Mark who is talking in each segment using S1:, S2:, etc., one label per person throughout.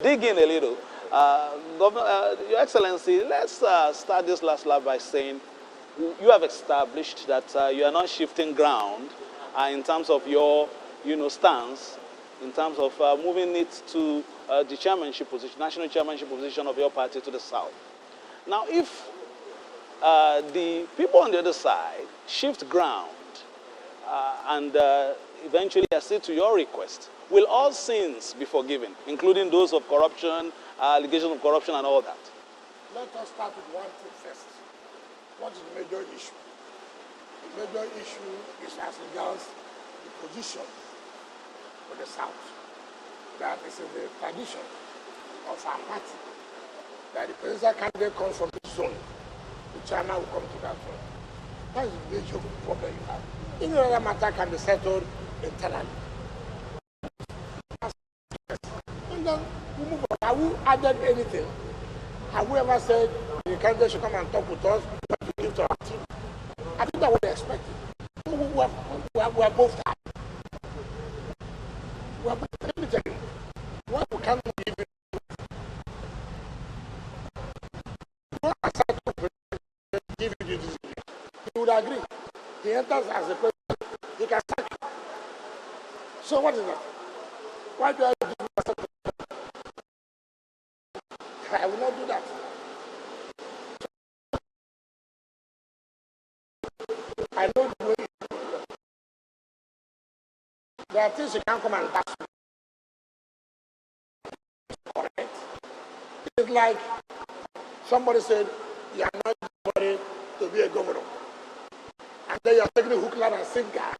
S1: dig in a little. Governor, Your Excellency, let's start this last lap by saying you have established that you are not shifting ground in terms of your stance, in terms of moving it to the chairmanship position, national chairmanship position of your party to the south. Now, if the people on the other side shift ground and eventually accede to your request, will all sins be forgiven, including those of corruption, allegations of corruption and all that?
S2: Let us start with one thing first. What is the major issue? The major issue is as regards the position for the South. That is in the tradition of our party. That the presidential candidate comes from this zone, the chairman will come to that zone. That is the major problem you have. Any other matter can be settled internally. And then we move on. Have we added anything? Have we ever said the candidate should come and talk with us to give to our team? I think that's what they expected. We are both tired. We are both tired. What we cannot give it. Give you this. He would agree. He enters as a president. He can sack you. So what is that? Why do I give myself? I will not do that. I know the way. There are things you can't come and touch. Correct. It's like somebody said, you are not somebody to be a governor. And then you are taking a hook, line, and sinker.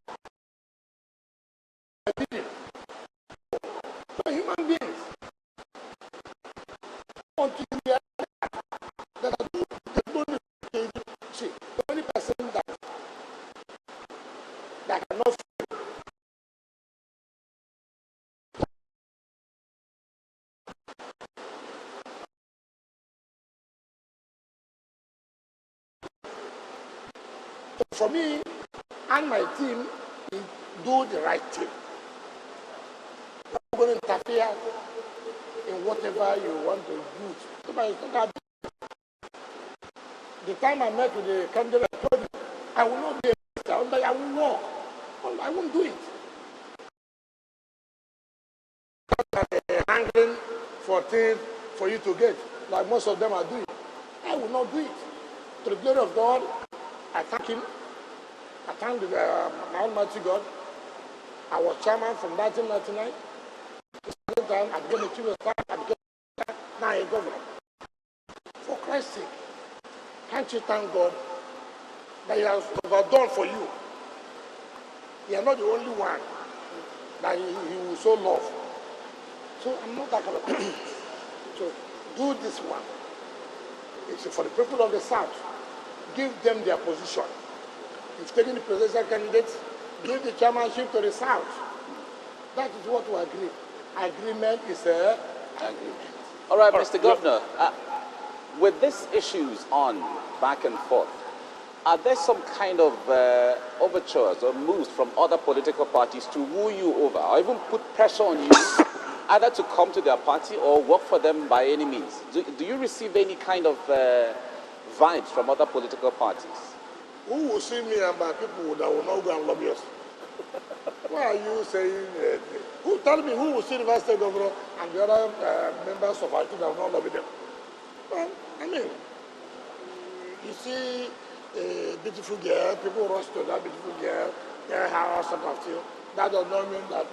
S2: So human beings, until you are that are see, the only person that cannot feel. For me and my team, we do the right thing. I'm not going to interfere in whatever you want to do. The time I met with the candidate, I told him, I will not be a minister. I will walk. I won't do it. Angling for things for you to get, like most of them are doing. I will not do it. To the glory of God, I thank him. I thank my Almighty God. I was chairman from 1999. At the same time, I became a chief of staff. I became now a governor. For Christ's sake, can't you thank God that He has overdone for you? You are not the only one that He will so love. So I'm not that kind of person. So do this one. It's for the people of the South. Give them their position. If taking the presidential candidates, give the chairmanship to the South. That is what we agree. Agreement is an agreement.
S3: All right, Mr. Governor, with these issues on back and forth, are there some kind of overtures or moves from other political parties to woo you over or even put pressure on you either to come to their party or work for them by any means? Do you receive any kind of vibes from other political parties?
S2: Who will see me and my people that will not go and lobby us? Why are you saying? Tell me who will see the vice state governor and the other members of our team that will not lobby them? Well, I mean, you see a beautiful girl, people rush to that beautiful girl, their house, sort of thing. That does not mean that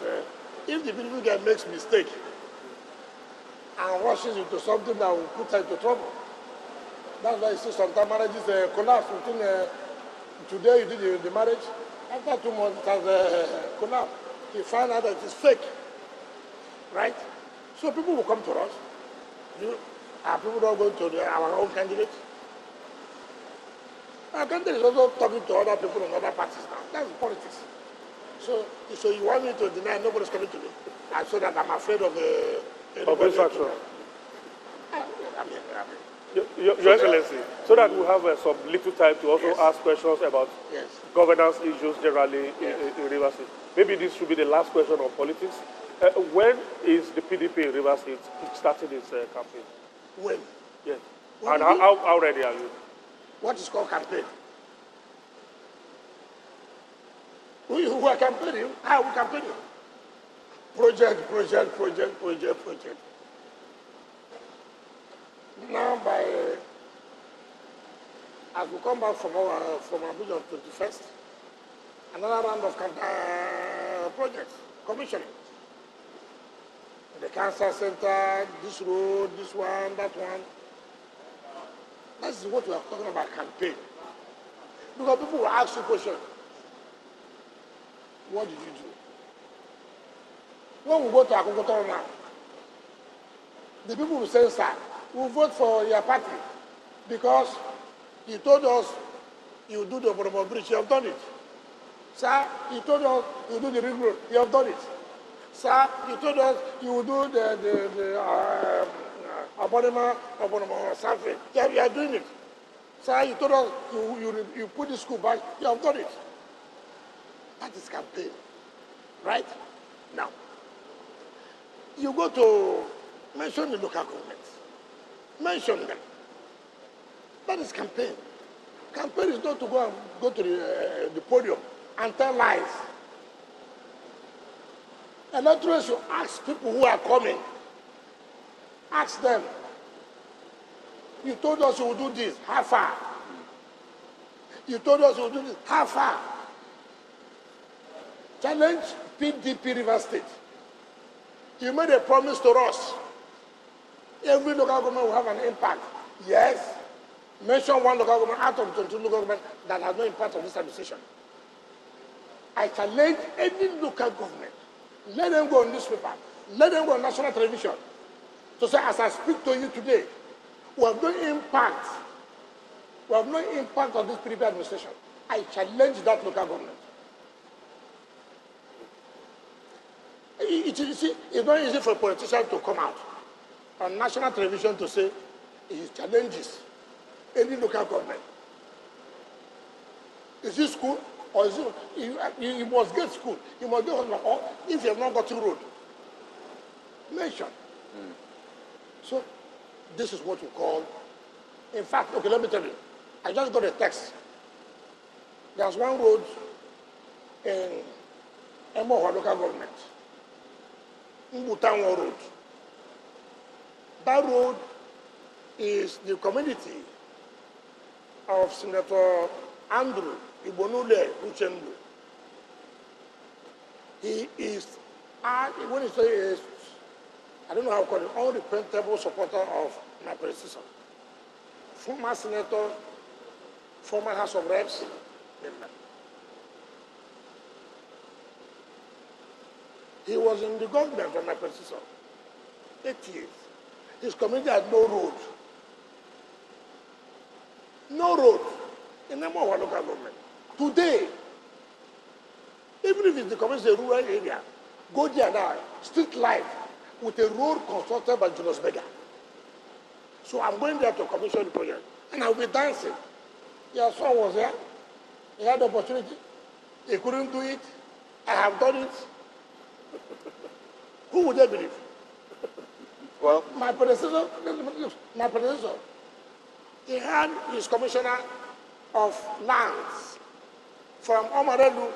S2: if the beautiful girl makes mistake and rushes into something that will put her into trouble, that's why you see sometimes marriages collapse within. Today you did the marriage, after 2 months it has collapsed. You find out that it is fake, right? So people will come to us. Are people not going to our own candidates? Our candidate is also talking to other people in other parties now. That's politics. So you want me to deny nobody's coming to me? And so that I'm afraid of
S4: distraction. Your Excellency, so that we have some little time to also ask questions about governance issues generally in Rivers State. Maybe this should be the last question on politics. When is the PDP in Rivers State starting its campaign?
S2: When?
S4: Yes.
S2: When
S4: And
S2: do you-
S4: how ready are you?
S2: What is called campaign? We are campaigning. How are we campaigning? Project. Now, as we come back from Abuja on 21st, another round of projects, commissioning. The cancer center, this road, this one, that one. That's what we are talking about, campaign. Because people will ask you questions. What did you do? When we go to Akokoto now, the people will say, sir, we'll vote for your party because you told us you do the Obodobo Bridge, you have done it. Sir, you told us you do the ring road, you have done it. Sir, you told us you will do the Obodobo something, yeah, you are doing it. Sir, you told us you put the school back, you have done it. That is campaign, right? Now, you go to mention the local governments. Mention them. That is campaign. Campaign is not to go to the podium and tell lies. Electorate should ask people who are coming. Ask them. You told us you would do this. How far? You told us you would do this. How far? Challenge PDP River State. You made a promise to us. Every local government will have an impact. Yes. Mention one local government out of 22 local government that has no impact on this administration. I challenge any local government. Let them go on newspaper. Let them go on national television. To say, as I speak to you today, we have no impact. We have no impact on this PDP administration. I challenge that local government. It's not easy for a politician to come out on national television to say he challenges any local government. Is it school or is it, you must get school, you must get hospital, or if you have not got a road, mention. So this is what we call, in fact, okay, let me tell you, I just got a text. There's one road in Emohua local government, Mbutanwa Road. That road is the community of Senator Andrew Ibonule Uchendu. He is, when he says, I don't know how to call it, unrepentable supporter of my predecessor. Former senator, former House of Reps, member. He was in the government of my predecessor, 8 years. His community had no road. No road in the Emohua local government. Today, even if it's the community is a rural area, go there now, street light with a road constructed by Julius Berger. So I'm going there to commission the project. And I'll be dancing. Your son was there. He had the opportunity. He couldn't do it. I have done it. Who would they believe?
S3: Well,
S2: My predecessor, he had his commissioner of lands from Omarelu.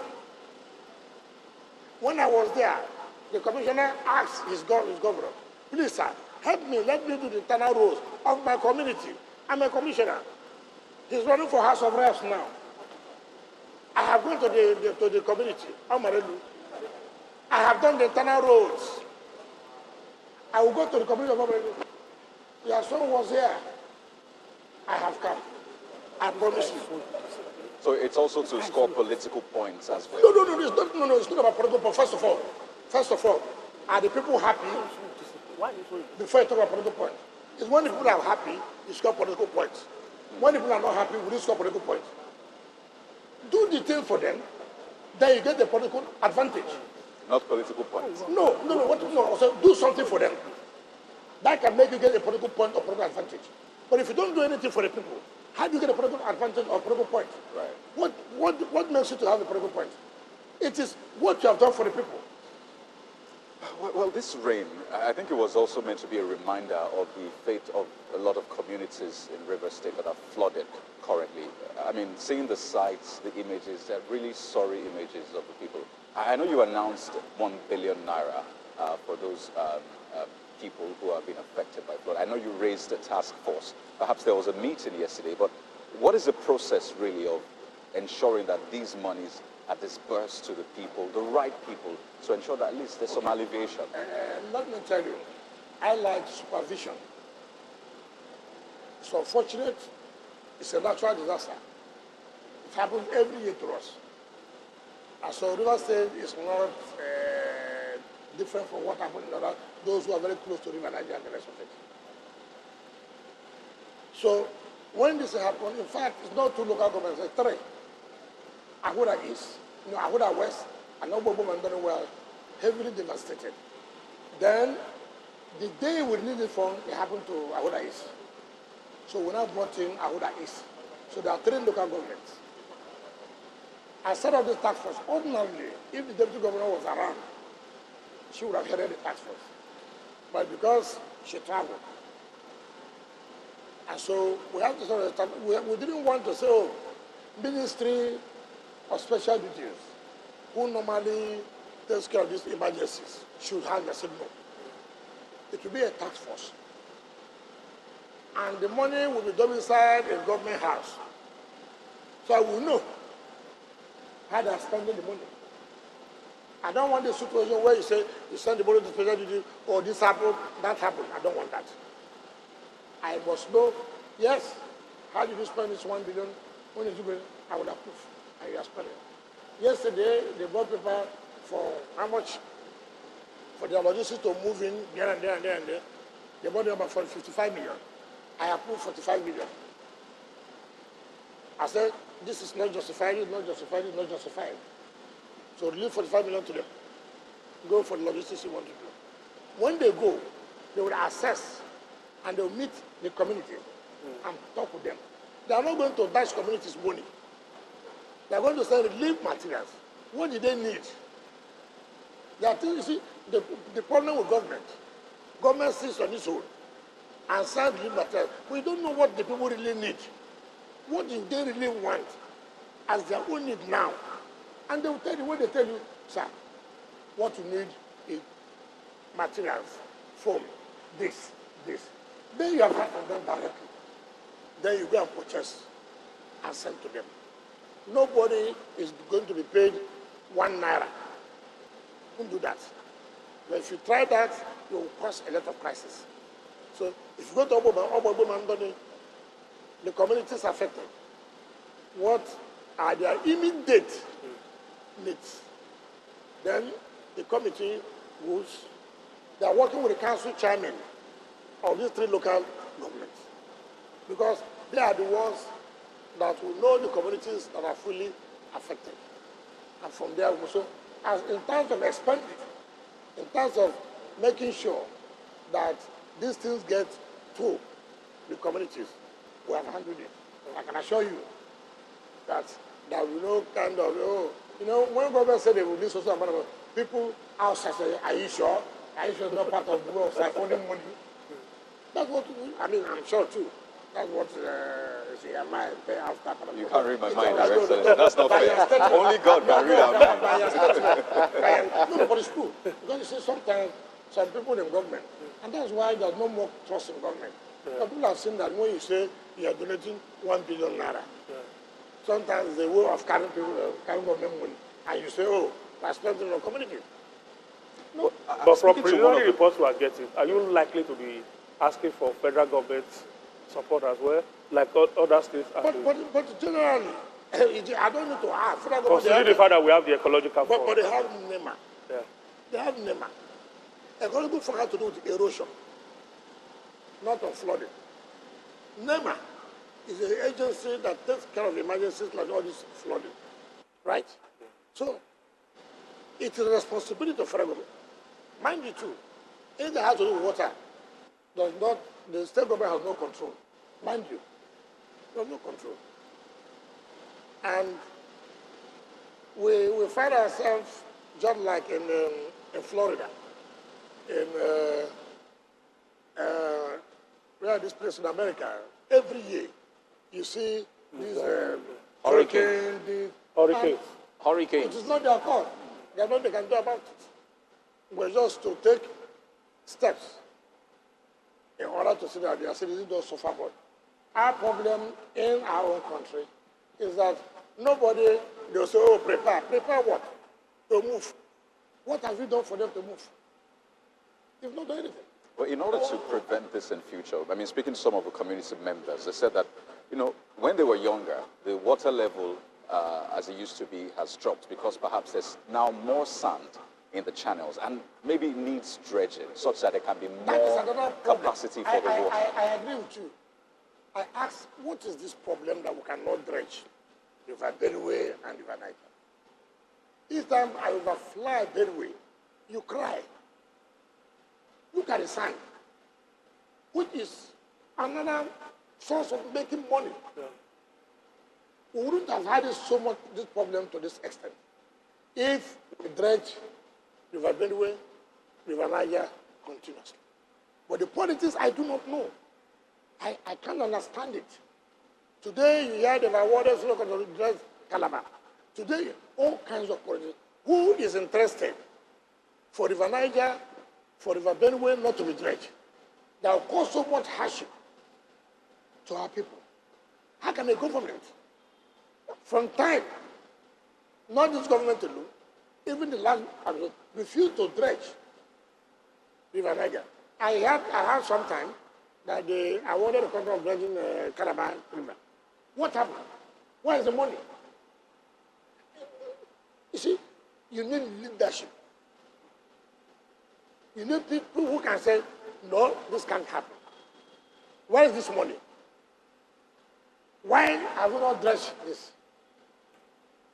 S2: When I was there, the commissioner asked his governor, please sir, help me, let me do the internal roads of my community. I'm a commissioner. He's running for House of Reps now. I have gone to the community, Omarelu. I have done the internal roads. I will go to the community of Omarelu. Your son was here. I have come. I promise you.
S3: so it's also to score political points as well.
S2: No, it's not about political points. First of all, are the people happy? Before you talk about political points. It's when the people are happy, you score political points. When the people are not happy, we don't score political points. Do the thing for them, then you get the political advantage.
S3: Not political points.
S2: No. So do something for them. That can make you get a political point or political advantage. But if you don't do anything for the people, how do you get a political advantage or political point?
S3: Right.
S2: What makes you to have a political point? It is what you have done for the people.
S3: Well, this rain, I think it was also meant to be a reminder of the fate of a lot of communities in River State that are flooded currently. I mean, seeing the sights, the images, they're really sorry images of the people. I know you announced 1 billion naira for those people who have been affected by flood. I know you raised a task force. Perhaps there was a meeting yesterday, but what is the process really of ensuring that these monies are dispersed to the people, the right people, to ensure that at least there's some alleviation?
S2: Let me tell you, I like supervision. It's unfortunate. It's a natural disaster. It happens every year to us. And so River State is not different from what happened in other, those who are very close to River Niger and the rest of it. So when this happened, in fact, it's not 2 local governments, it's 3. Ahuda East, Ahuda West, and Obobo Mandani were heavily devastated. Then, the day we released the fund, it happened to Ahuda East. So we now brought in Ahuda East. So there are 3 local governments. I set up this task force. Ordinarily, if the deputy governor was around, she would have headed the task force. But because she traveled, and so we have to sort of, we didn't want to say, oh, Ministry of Special Duties, who normally takes care of these emergencies, should have the signal. It will be a task force. And the money will be domiciled in government house. So I will know how they are spending the money. I don't want the situation where you say, you send the money to special duty, or this happened, that happened. I don't want that. I must know, yes, how did you spend this 1 billion? When did you bring? I will approve. And you are spending. Yesterday, they brought paper for how much? For their logistics to move in there and there and there and there. They brought the number for 55 million. I approved 45 million. I said, this is not justified, it's not justified, it's not justified. So release 45 million to them. Go for the logistics you want to do. When they go, they will assess and they will meet the community and talk with them. They are not going to dash communities money. They are going to send relief materials. What do they need? There are things, you see, the problem with government sits on its own and sends relief materials. We don't know what the people really need. What do they really want as their own need now? And they will tell you, when they tell you, sir, what you need is materials, foam, this. Then you have heard from them directly. Then you go and purchase and send to them. Nobody is going to be paid 1 naira. Don't do that. But if you try that, you will cause a lot of crisis. So if you go to Obo, the communities affected, what are their immediate needs? Then the committee rules. They are working with the council chairman of these 3 local governments, because they are the ones that will know the communities that are fully affected. And from there, also, as in terms of expanding, in terms of making sure that these things get to the communities, we have handled it. I can assure you that there will be no kind of, when government said they will release social amount of people outside say, are you sure? Are you sure it's not part of the world siphoning money? That's what, I'm sure too. That's what, my pay after.
S3: You can't read my mind, Your Excellency. That's not fair. Only God can read our mind.
S2: No, but it's true. Because you see, sometimes some people in government, and that's why there's no more trust in government. Yeah. People have seen that when you say you are donating 1 billion naira, sometimes the way of carrying people, carrying government money, and you say, oh, I spent it on the community. No.
S4: But from preliminary reports we are getting, are you likely to be asking for federal government support as well, like other states?
S2: But generally, I don't need to ask.
S4: Considering the fact that we have the ecological fund.
S2: But they have NEMA.
S4: Yeah.
S2: They have NEMA. Ecological fund has to do with erosion, not of flooding. NEMA is an agency that takes care of emergencies like all this flooding, right? So, it is a responsibility of federal government. Mind you too, if they have to do with water, the state government has no control. Mind you, there's no control. And we find ourselves just like in Florida. in where this place in America, every year you see these hurricane,
S4: Hurricanes.
S3: Hurricanes.
S2: it is not their fault. There's nothing they can do about it. We're just to take steps in order to see that their citizens don't suffer. But our problem in our own country is that nobody, they'll say, oh, prepare. Prepare what? To move. What have you done for them to move? You've not done anything.
S3: Well, in order to prevent this in future, I mean, speaking to some of the community members, they said that, when they were younger, the water level, as it used to be, has dropped because perhaps there's now more sand in the channels and maybe it needs dredging such that there can be
S2: That is
S3: more
S2: another problem.
S3: capacity for the water.
S2: I agree with you. I asked, what is this problem that we cannot dredge River Benue and River Niger? Each time I overfly Benue, you cry. Look at the sand, which is another source of making money.
S4: Yeah.
S2: We wouldn't have had this problem to this extent if we dredge River Benue, River Niger continuously. But the politics, I do not know. I can't understand it. Today, you hear the waters look at the dredge Calabar. Today, all kinds of politics. Who is interested for River Niger, for River Benue not to be dredged? That will cause so much hardship to our people. How can a government, from time, not this government alone, even the last government, refuse to dredge River Niger? I heard sometime that they awarded the contract of dredging Calabar River. What happened? Where is the money? You see, you need leadership. You need people who can say, no, this can't happen. Where is this money? Why have we not dredged this?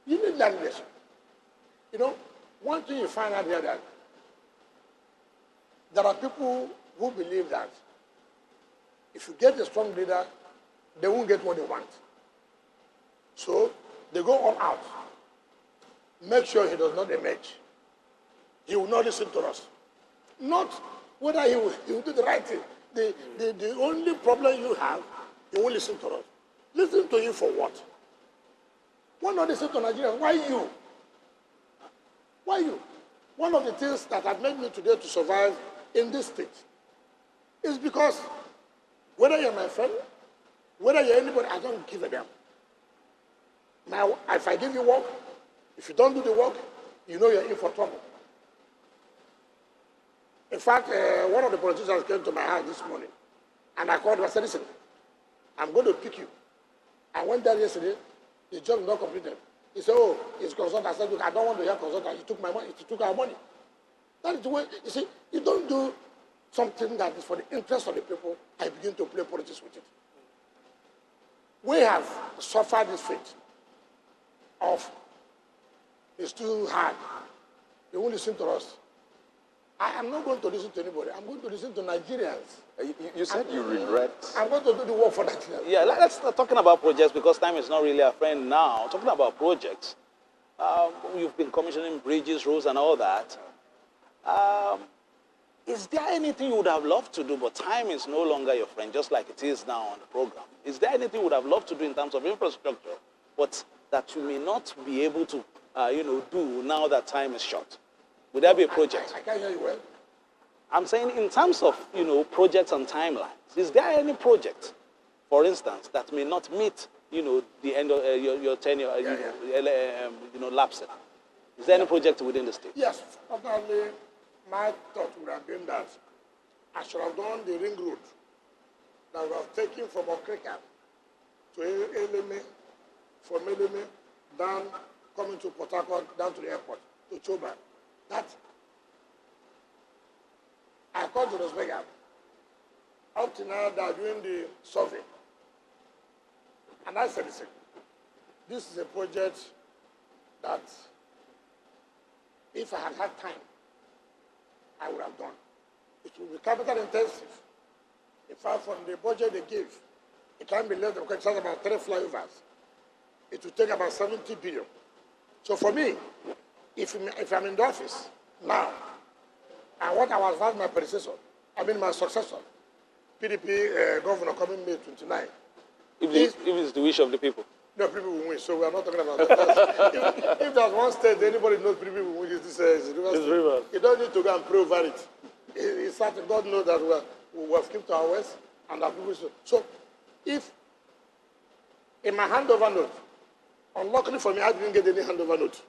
S2: You need that leadership. One thing you find out here that there are people who believe that if you get a strong leader, they won't get what they want. So they go all out. Make sure he does not emerge. He will not listen to us. Not whether he will do the right thing. The only problem you have, he won't listen to us. Listen to you for what? Why not listen to Nigerians? Why you? Why you? One of the things that have made me today to survive in this state is because whether you're my friend, whether you're anybody, I don't give a damn. Now, if I give you work, if you don't do the work, you know you're in for trouble. In fact, one of the politicians came to my house this morning, and I called him and said, listen, I'm going to pick you. I went there yesterday, the job is not completed. He said, oh, it's consultant. I said, look, I don't want to hear consultant. He took my money. He took our money. That is the way, you see, you don't do something that is for the interest of the people, I begin to play politics with it. We have suffered this fate of it's too hard. They won't listen to us. I am not going to listen to anybody. I'm going to listen to Nigerians.
S3: You said you regret.
S2: I'm going to do the work for Nigerians.
S1: Yeah, let's start talking about projects because time is not really a friend now. Talking about projects, you've been commissioning bridges, roads, and all that. Is there anything you would have loved to do, but time is no longer your friend, just like it is now on the program? Is there anything you would have loved to do in terms of infrastructure, but that you may not be able to, do now that time is short? Would there be a project?
S2: I can't hear you well.
S1: I'm saying in terms of, projects and timelines, is there any project, for instance, that may not meet, the end of your tenure, lapsing? Is there any project within the state?
S2: Yes, probably my thought would have been that I should have done the ring road that would have taken from Okrika to Eleme, from Eleme, down, coming to Port Harcourt, down to the airport, to Choba. That I called to Rosberg. Up to now, they are doing the survey. And I said, listen, this is a project that if I had had time, I would have done. It will be capital intensive. In fact, from the budget they give, it can be less than, because it has about 3 flyovers. It will take about 70 billion. So for me, if I'm in the office now, And what I was asked my predecessor, my successor, PDP governor coming May 29.
S1: If it's the wish of the people.
S2: No, people will win, so we are not talking about that. If there's one state anybody knows people will win, it's
S4: Rivers.
S2: You don't need to go and pray over it. It's certain. God knows that we have kept our words and our people. So, if in my handover note, unluckily for me, I didn't get any handover note,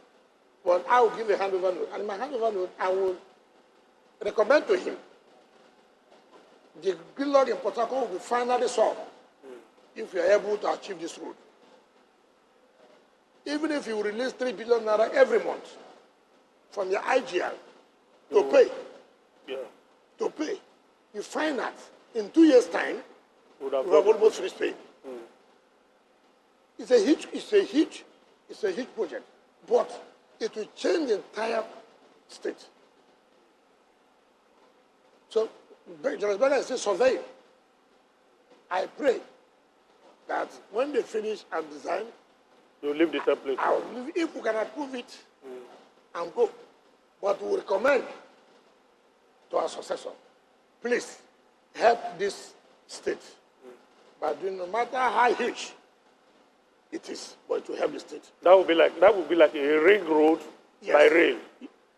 S2: but I will give a handover note. And in my handover note, I will recommend to him the gridlock in Port Harcourt will be finally solved if we are able to achieve this road. Even if you release 3 billion naira every month from your IGL to pay, you find that in 2 years' time, we have almost finished paying. It's a huge project, but it will change the entire state. So, Justice Berger is still surveying. I pray that when they finish and design,
S4: you leave the template.
S2: If we can approve it and go. But we recommend to our successor, please help this state by doing no matter how huge it is, but to help the state.
S4: That would be like a ring road by rail.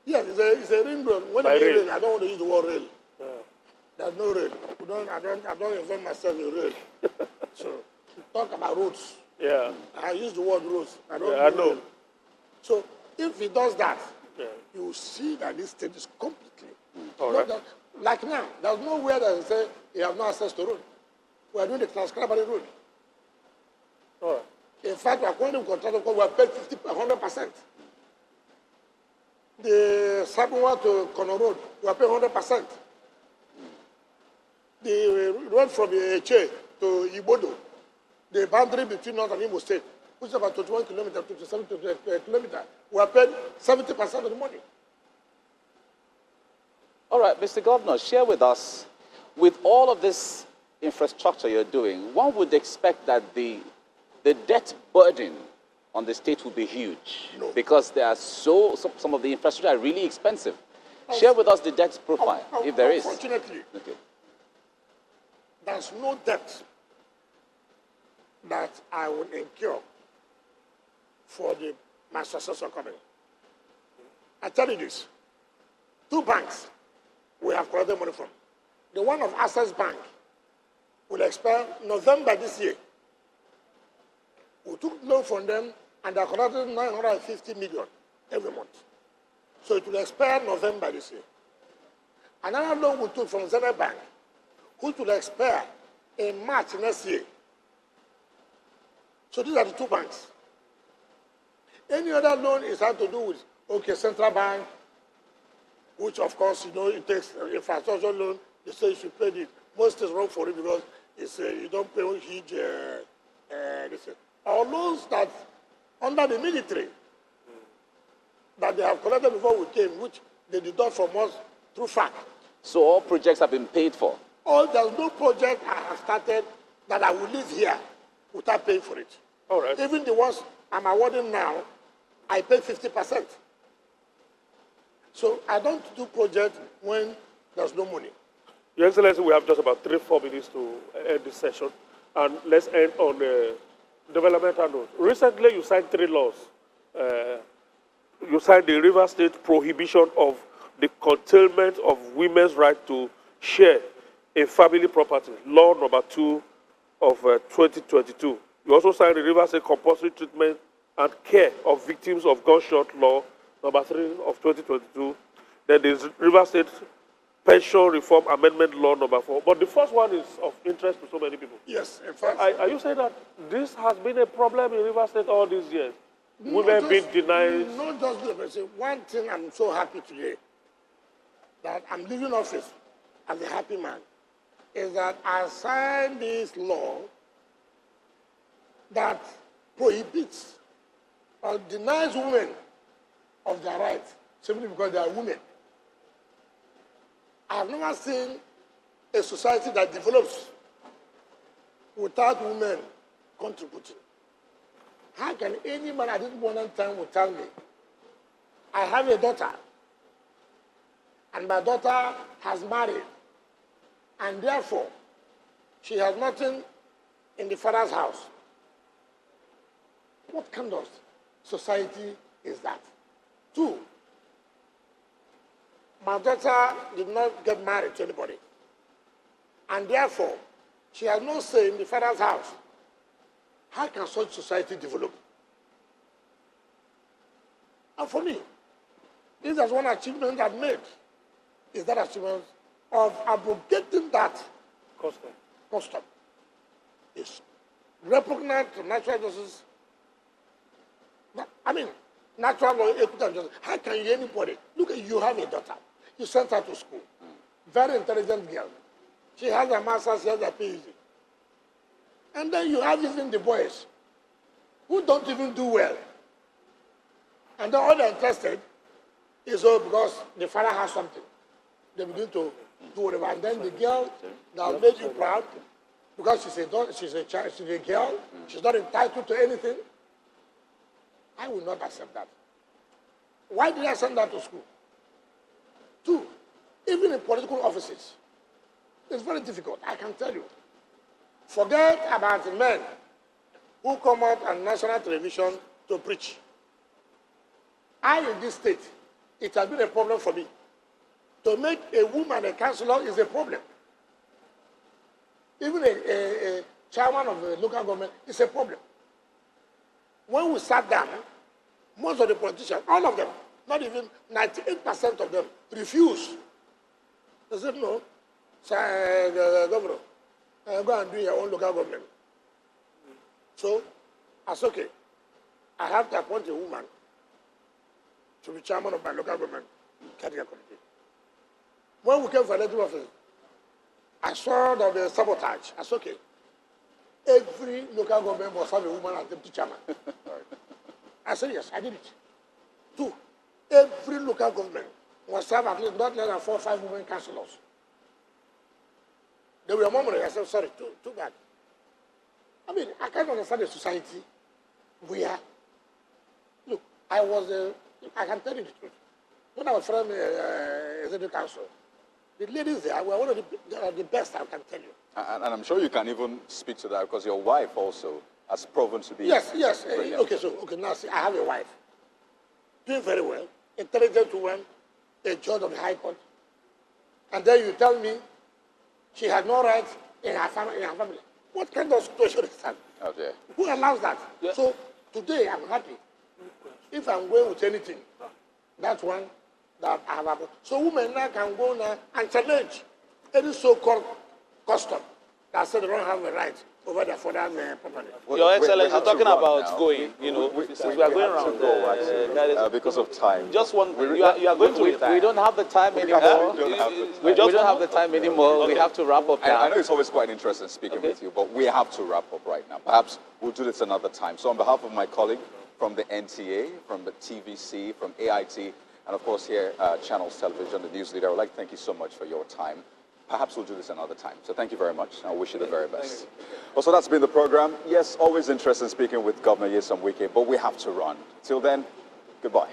S2: Yes, it's a ring road. When I rail, I don't want to use the word rail.
S4: Yeah.
S2: There's no rail. I don't involve myself in rail. So talk about roads.
S4: Yeah.
S2: I use the word roads. I know.
S4: Rail.
S2: So if he does that,
S4: yeah,
S2: you will see that this state is completely.
S4: All right.
S2: Like now, there's nowhere that say you have no access to road. We are doing the transcribable road.
S4: All right.
S2: In fact, according to contractor, we are paid 100%. The second one to Kono Road, we are paid 100%. The road from Eche to Ibodo, the boundary between North and Imo State, which is about 21 kilometers, 27 kilometers, we are paid 70% of the money.
S3: All right, Mr. Governor, share with us, with all of this infrastructure you're doing, one would expect that the debt burden on the state will be huge.
S2: No.
S3: Because there are some of the infrastructure are really expensive. Share with us the debt profile, if there is.
S2: Unfortunately,
S3: Okay.
S2: there's no debt that I will incur for my successor coming. I tell you this, 2 banks we have collected money from. The one of Access Bank will expire November this year. We took loan from them and they collected 950 million every month. So it will expire November this year. Another loan we took from Zenith Bank, which will expire in March next year. So these are the 2 banks. Any other loan is had to do with, Central Bank, which of course, it takes infrastructure loan. They say you should pay it. Most is wrong for it because it's, you don't pay huge, or loans that under the military that they have collected before we came, which they deduct from us through FAC.
S3: So all projects have been paid for?
S2: There's no project I have started that I will leave here without paying for it.
S4: All right.
S2: Even the ones I'm awarding now, I pay 50%. So I don't do projects when there's no money.
S4: Your Excellency, we have just about 3-4 minutes to end this session. And let's end on developmental note. Recently, you signed 3 laws. You signed the River State prohibition of the curtailment of women's right to share in family property, law number 2 of 2022. You also signed the River State compulsory treatment and care of victims of gunshot law number 3 of 2022. Then there's River State pension reform amendment law number 4. But the first one is of interest to so many people.
S2: Yes, in fact.
S4: Are you saying that this has been a problem in River State all these years? Women being denied?
S2: Not just this, but one thing I'm so happy today, that I'm leaving office as a happy man, is that I signed this law that prohibits or denies women of their rights simply because they are women. I have never seen a society that develops without women contributing. How can any man at this moment in time will tell me, I have a daughter, and my daughter has married, and therefore she has nothing in the father's house. What kind of society is that? 2, my daughter did not get married to anybody, and therefore she has no say in the father's house. How can such society develop? And for me, this is one achievement I've made, is that achievement of abrogating that custom. It's repugnant to natural justice. I mean, natural law, equity, and justice. How can you, anybody, look at you have a daughter, you sent her to school, very intelligent girl. She has a master's, she has a PhD. And then you have even the boys who don't even do well. And then all they're interested is all because the father has something. They begin to do whatever. And then the girl that made you proud, because she's a child, she's a girl, she's not entitled to anything. I will not accept that. Why did I send her to school? 2, even in political offices, it's very difficult, I can tell you. Forget about the men who come out on national television to preach. In this state, it has been a problem for me. To make a woman a councillor is a problem. Even a chairman of the local government is a problem. When we sat down, most of the politicians, all of them, not even 98% of them, refused. They said, no, governor, go and do your own local government. So, that's okay. I have to appoint a woman to be chairman of my local government category committee. When we came for elective office, I saw that the sabotage. That's okay. Every local government must have a woman as deputy chairman. I said, yes, I did it. 2, every local government must have at least not less than 4 or 5 women councillors. They were murmuring. I said, sorry, too bad. I mean, I can't understand a society where, look, I can tell you the truth. When I was from executive council, the ladies there were one of the best, I can tell you.
S5: And I'm sure you can even speak to that because your wife also has proven to be...
S2: Yes. Okay, now see, I have a wife. Doing very well, intelligent woman, a judge of the High Court. And then you tell me she had no rights in her family. What kind of situation is that?
S5: Oh dear.
S2: Who allows that? Yeah. So today I'm happy. If I'm going with anything, that's one that I have. So women now can go now and challenge any so-called custom that said they don't have a right over their father's property.
S1: Your Excellency, you're talking about
S5: now.
S1: going, since we are going around.
S5: Because of time.
S1: Just one thing, you are going to retire.
S3: We don't have the time anymore. We don't have the time anymore.
S1: Okay.
S3: We have to wrap up now.
S5: I know it's always quite interesting speaking with you, but we have to wrap up right now. Perhaps we'll do this another time. So on behalf of my colleague from the NTA, from the TVC, from AIT, and of course here, Channels Television, the news leader, I would like to thank you so much for your time. Perhaps we'll do this another time. So thank you very much. I wish you the very best. Well, so that's been the program. Yes, always interesting speaking with Governor Wike, but we have to run. Till then, goodbye.